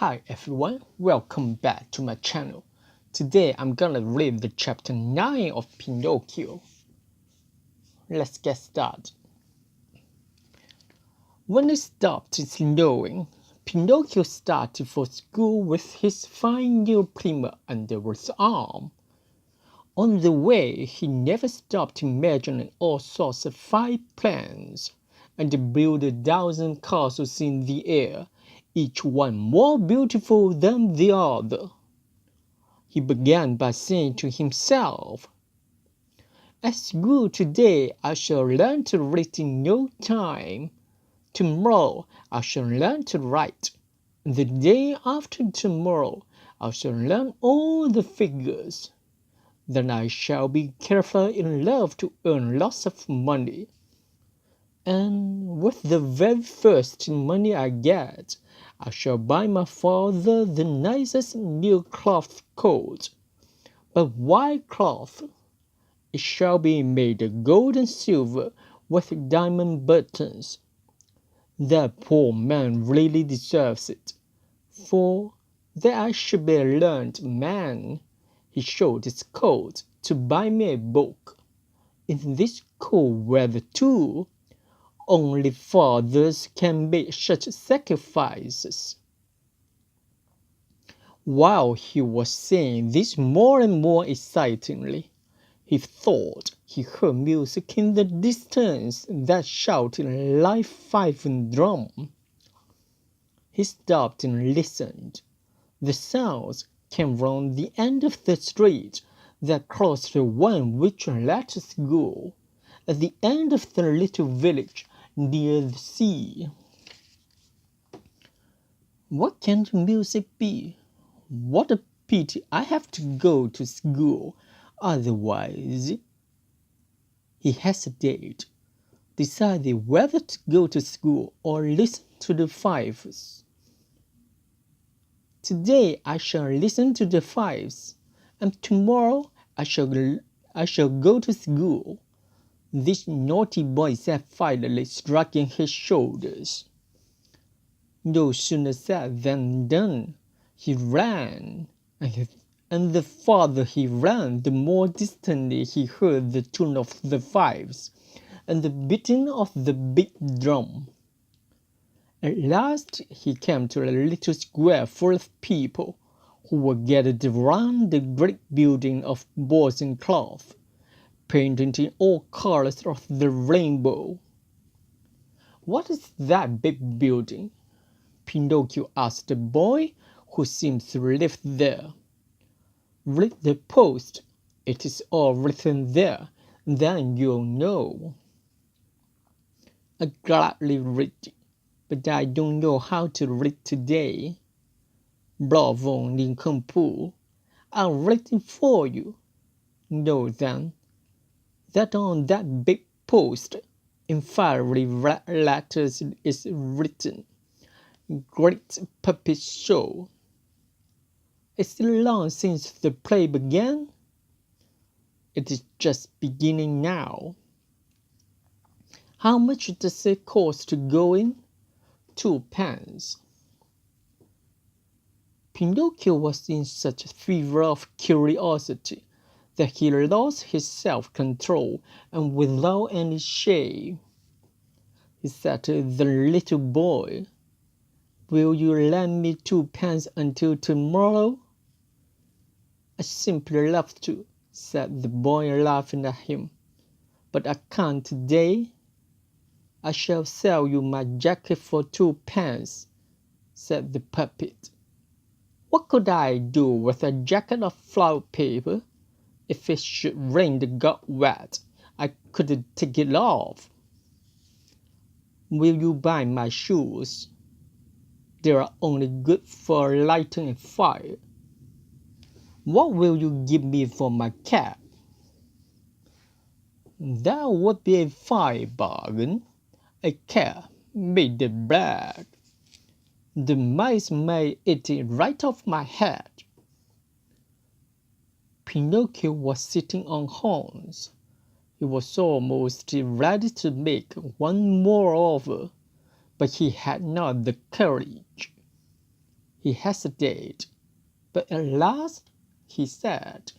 Hi everyone, welcome back to my channel. Today I'm gonna read the chapter 9 of Pinocchio. Let's get started. When it stopped snowing, Pinocchio started for school with his fine new primer under his arm. On the way, he never stopped imagining all sorts of fine plans and built 1,000 castles in the air, each one more beautiful than the other. He began by saying to himself, "At school today I shall learn to read in no time. Tomorrow I shall learn to write. The day after tomorrow I shall learn all the figures. Then I shall be careful enough to earn lots of money. And with the very first money I get, I shall buy my father the nicest new cloth coat, but white cloth. It shall be made of gold and silver with diamond buttons. That poor man really deserves it, for that I should be a learned man. He showed his coat to buy me a book. In this cold weather too, only fathers can make such sacrifices." While he was saying this more and more excitingly, he thought he heard music in the distance that shouted like fife and drum. He stopped and listened. The sounds came from the end of the street that crossed the one which led to school, at the end of the little village near the sea. "What can the music be? What a pity I have to go to school, otherwise—" He hesitated, deciding whether to go to school or listen to the fifes. "Today I shall listen to the fifes, and tomorrow I shall go to school," this naughty boy said finally, shrugging his shoulders. No sooner said than done. He ran, and the farther he ran, the more distantly he heard the tune of the fifes and the beating of the big drum. At last he came to a little square full of people, who were gathered around the great building of boards and cloth, painted in all colors of the rainbow. "What is that big building?" Pinocchio asked the boy who seemed to live there. "Read the post. It is all written there. Then you'll know." "I gladly read it, but I don't know how to read today." "Bravo, nincompoop! I'll read it for you. Know then, that on that big post, in fiery letters, is written, 'Great Puppet Show.' Is it long since the play began?" "It is just beginning now." "How much does it cost to go in?" "2 pence." Pinocchio was in such a fever of curiosity that he lost his self-control, and without any shame, he said to the little boy, "Will you lend me 2 pence until tomorrow?" "I simply love to," said the boy, laughing at him, "but I can't today." "I shall sell you my jacket for 2 pence," said the puppet. "What could I do with a jacket of flour paper? If it should rain and got wet, I couldn't take it off." "Will you buy my shoes?" "They are only good for lighting a fire." "What will you give me for my cap?" "That would be a fine bargain. A cap made of black. The mice may eat it right off my head." Pinocchio was sitting on horns. He was almost ready to make one more offer, but he had not the courage. He hesitated, but at last he said,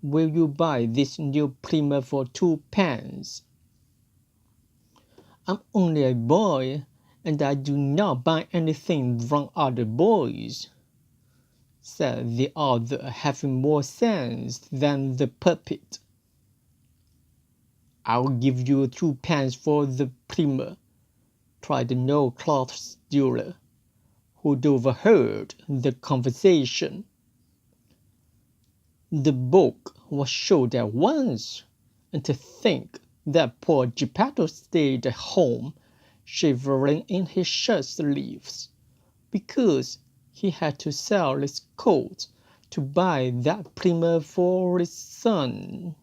"Will you buy this new primer for 2 pence?" "I'm only a boy, and I do not buy anything from other boys," said the other, having more sense than the puppet. "I'll give you 2 pence for the primer," cried the no-cloth dealer, who'd overheard the conversation. The book was sold at once, and to think that poor Geppetto stayed at home shivering in his shirt sleeves, because he had to sell his coat to buy that primer for his son.